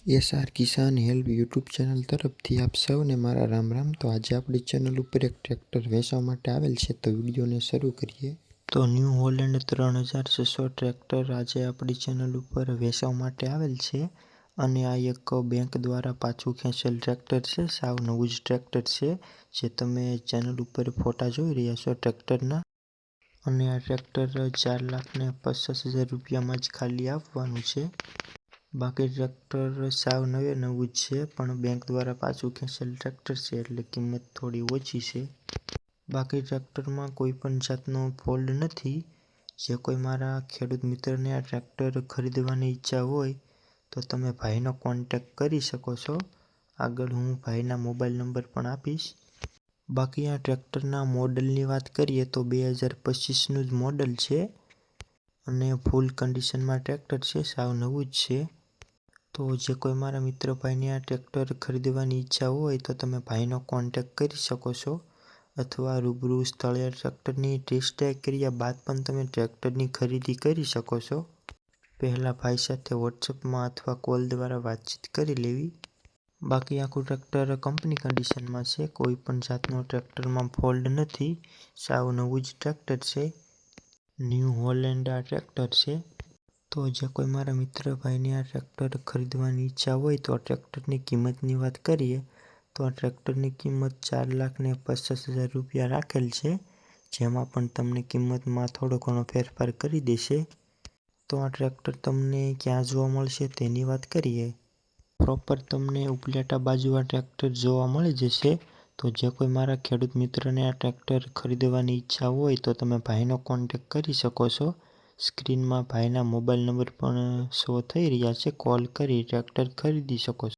SR કિસાન help YouTube channel તરફથી આપ સૌને મારા રામ રામ। તો આજે આપણી ચેનલ ઉપર એક ટ્રેક્ટર વેચવા માટે આવેલ છે, તો વિડીયોને શરૂ કરીએ। તો ન્યૂ હોલેન્ડ 3600 ટ્રેક્ટર આજે આપણી ચેનલ ઉપર વેચવા માટે આવેલ છે અને આ એક બેંક દ્વારા પાછું ખેંચેલ ટ્રેક્ટર છે। સાવ નવું જ ટ્રેક્ટર છે, જે તમે ચેનલ ઉપર ફોટા જોઈ રહ્યા છો ટ્રેક્ટરના। અને આ ટ્રેક્ટર 4,50,000 રૂપિયામાં જ ખાલી આપવાનું છે। બાકી ટ્રેક્ટર સાવ નવે નવું જ છે, પણ બેંક દ્વારા પાછું ખેંચેલ ટ્રેક્ટર છે એટલે કિંમત થોડી ઓછી છે। બાકી ટ્રેક્ટરમાં કોઈ પણ જાતનો ફોલ્ટ નથી। જે કોઈ મારા ખેડૂત મિત્રને આ ટ્રેક્ટર ખરીદવાની ઈચ્છા હોય તો તમે ભાઈનો કોન્ટેક્ટ કરી શકો છો। આગળ હું ભાઈના મોબાઈલ નંબર પણ આપીશ। બાકી આ ટ્રેક્ટરના મોડલની વાત કરીએ તો 2025નું જ મોડલ છે અને ફૂલ કન્ડિશનમાં ટ્રેક્ટર છે, સાવ નવું જ છે। તો જે કોઈ મારા મિત્ર ભાઈને આ ટ્રેક્ટર ખરીદવાની ઈચ્છા હોય તો તમે ભાઈનો કોન્ટેક્ટ કરી શકો છો, અથવા રૂબરૂ સ્થળે ટ્રેક્ટરની ટેસ્ટ ડ્રાઈવ કર્યા બાદ પણ તમે ટ્રેક્ટરની ખરીદી કરી શકો છો। પહેલાં ભાઈ સાથે વોટ્સએપમાં અથવા કોલ દ્વારા વાતચીત કરી લેવી। બાકી આખું ટ્રેક્ટર કંપની કન્ડિશનમાં છે, કોઈ પણ જાતનો ટ્રેક્ટરમાં ફોલ્ટ નથી, સાવ નવું જ ટ્રેક્ટર છે। ન્યૂ હોલેન્ડ આ ટ્રેક્ટર છે। તો જે કોઈ મારા મિત્ર ભાઈને આ ટ્રેક્ટર ખરીદવાની ઈચ્છા હોય તો આ ટ્રેક્ટરની કિંમતની વાત કરીએ તો આ ટ્રેક્ટરની કિંમત 4,50,000 રૂપિયા રાખેલ છે, જેમાં પણ તમને કિંમતમાં થોડો ઘણો ફેરફાર કરી દેશે। તો આ ટ્રેક્ટર તમને ક્યાં જોવા મળશે તેની વાત કરીએ। પ્રોપર તમને ઉપલેટા બાજુ આ ટ્રેક્ટર જોવા મળી જશે। તો જે કોઈ મારા ખેડૂત મિત્રને આ ટ્રેક્ટર ખરીદવાની ઈચ્છા હોય તો તમે ભાઈનો કોન્ટેક્ટ કરી શકો છો। સ્ક્રીનમાં ભાઈના મોબાઈલ નંબર પણ શો થઈ રહ્યા છે, કોલ કરી ટ્રેક્ટર ખરીદી શકો છો।